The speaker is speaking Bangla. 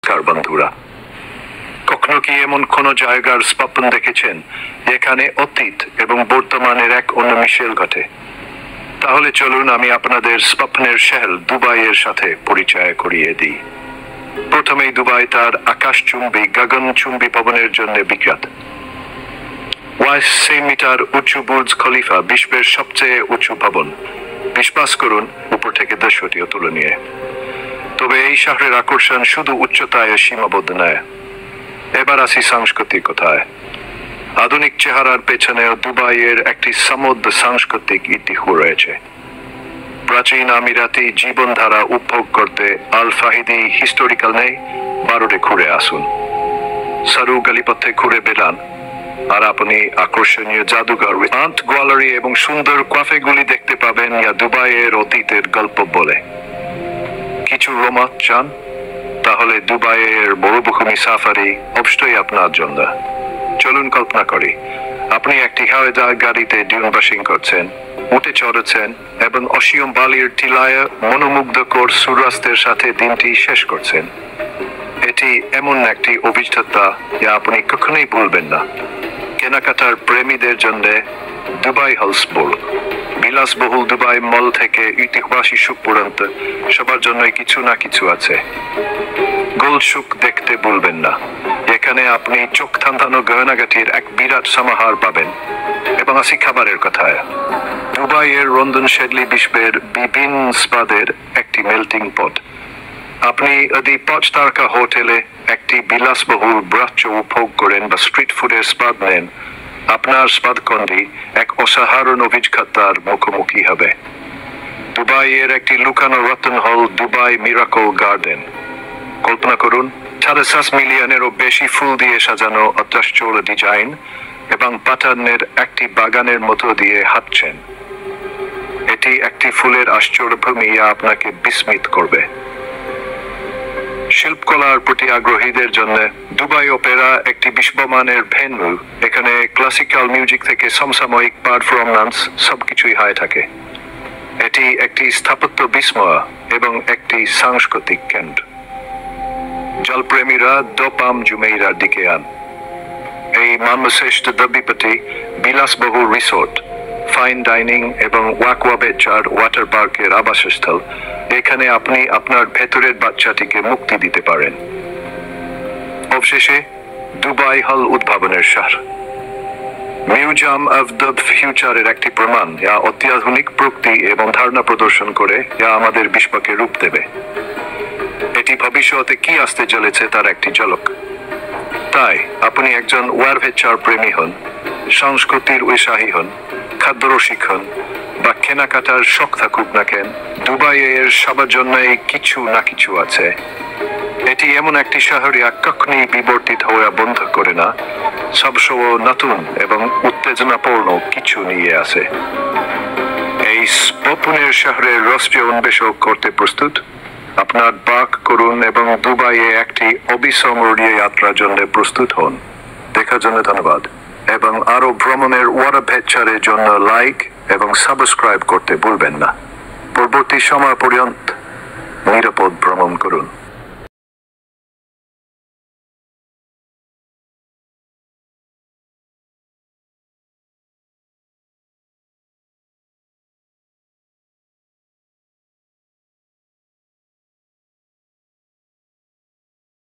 নমস্কার বন্ধুরা, কখনো কি এমন কোন জায়গার স্বপ্ন দেখেছেন যেখানে অতীত এবং বর্তমানের এক অন্যমিশেল ঘটে? তাহলে চলুন আমি আপনাদের স্বপ্নের শহর দুবাইয়ের সাথে পরিচয় করিয়ে দিই। প্রথমেই দুবাই তার আকাশচুম্বী গগনচুম্বী ভবনের জন্য বিখ্যাত। 82 মিটার উঁচু বুর্জ খলিফা বিশ্বের সবচেয়ে উঁচু ভবন। বিশ্বাস করুন, উপর থেকে দৃশ্যটিও তুলনীয়। তবে এই শহরের আকর্ষণ শুধু উচ্চতায় সীমাবদ্ধ নয়। এবার আসি সাংস্কৃতিক কথায়। আধুনিক চেহারার পেছনেও দুবাইয়ের একটি সমৃদ্ধ সাংস্কৃতিক ইতিহাস রয়েছে। প্রাচীন আমিরাতি জীবনধারা উপভোগ করতে আল ফাহিদি হিস্টোরিক্যাল নেই বারোটে ঘুরে আসুন। সরু গলিপথে ঘুরে বেড়ান আর আপনি আকর্ষণীয় জাদুঘর, আর্ট গ্যালারি এবং সুন্দর ক্যাফেগুলি দেখতে পাবেন যা দুবাইয়ের অতীতের গল্প বলে। কিছু রোমাঞ্চ চান? তাহলে দুবাইয়ের মরুভূমি সাফারি অবশ্যই আপনার জন্য। চলুন কল্পনা করি, আপনি একটি হাওয়াইজাহাজ গাড়িতে ডিউনবাসিং করছেন, উঠে চড়েছেন এবং অসীম বালির টিলায় মনোমুগ্ধকর সূর্যাস্তের সাথে দিনটি শেষ করছেন। এটি এমন একটি অভিজ্ঞতা যা আপনি কখনোই ভুলবেন না। কেনাকাটার প্রেমীদের জন্য দুবাই হাউসবোট। বিলাসবহুল দুবাই মল থেকে ঐতিহাসিক সুখ পর্যন্ত সবার জন্যই কিছু না কিছু আছে। গোল্ড সুক দেখতে ভুলবেন না, এখানে আপনি চোখ ধাঁধানো গয়নাগাটির এক বিরাট সমাহার পাবেন। এবং আসি খাবারের কথায়। দুবাইয়ের রন্ধনশৈলী বিশ্বের বিভিন্ন স্বাদের একটি মেল্টিং পট। আপনি যদি 5 তারকা হোটেলে একটি বিলাসবহুল ব্রাচ্য উপভোগ করেন বা স্ট্রিট ফুডের স্বাদ নেন, আপনার স্বাদকন্ডি এক অসাধারণ অভিজ্ঞতার মুখোমুখি হবে। দুবাইয়ের একটি লুকানো রতন হল দুবাই মিরাকল গার্ডেন। কল্পনা করুন, 7.5 মিলিয়নেরও বেশি ফুল দিয়ে সাজানো অত্যাশ্চর্য ডিজাইন এবং প্যাটার্নের একটি বাগানের মতো দিয়ে হাঁটছেন। এটি একটি ফুলের আশ্চর্যভূমি যা আপনাকে বিস্মিত করবে। শিল্পকলার প্রতি আগ্রহীদের জন্য দুবাই অপেরা একটি বিশ্বমানের ভেন্যু। এখানে ক্লাসিক্যাল মিউজিক থেকে সমসাময়িক পারফরম্যান্স সবকিছুই হয়ে থাকে। এটি একটি স্থাপত্য বিস্ময় এবং একটি সাংস্কৃতিক কেন্দ্র। জলপ্রেমীরা দোপাম জুমেইরার দিকে আন। এই মানবশ্রেষ্ঠ দ্রব্যপতি বিলাসবহুল রিসোর্ট, ফাইন ডাইনিং এবং ওয়াকওয়া বেচার ওয়াটার পার্কের আবাসস্থল। এখানে আপনি আপনার ভেতরের বাচ্চাটিকে মুক্তি দিতে পারেন। অবশেষে দুবাই হল উদ্ভাবনের শহর। মিউজিয়াম অফ দ্য ফিউচারের একটি প্রমাণ, যা অত্যাধুনিক প্রযুক্তি এবং ধারণা প্রদর্শন করে যা আমাদের বিশ্বকে রূপ দেবে। এটি ভবিষ্যতে কি আসতে চলেছে তার একটি ঝলক। তাই আপনি একজন ওয়ারভেচার প্রেমী হন, সংস্কৃতির উৎসাহী হন, খাদ্যরসিক হন বা কেনাকাটার শখ থাকুক না কেন, দুবাইয়ের সবার জন্যই কিছু না কিছু আছে। এটি এমন একটি শহর যা কখনই বিবর্তিত হওয়া বন্ধ করে না, সবসময় নতুন এবং উত্তেজনাপূর্ণ কিছু নিয়ে আসে। এই স্বপ্নের শহরের রহস্য অন্বেষণ করতে প্রস্তুত? আপনার বাক করুন এবং দুবাইয়ে একটি অবিস্মরণীয় যাত্রার জন্য প্রস্তুত হন। দেখার জন্য ধন্যবাদ এবং আরো ভ্রমণের ওয়ারভেচারের জন্য লাইক এবং সাবস্ক্রাইব করতে ভুলবেন না। পরবর্তী সময় পর্যন্ত নিরাপদ ভ্রমণ করুন।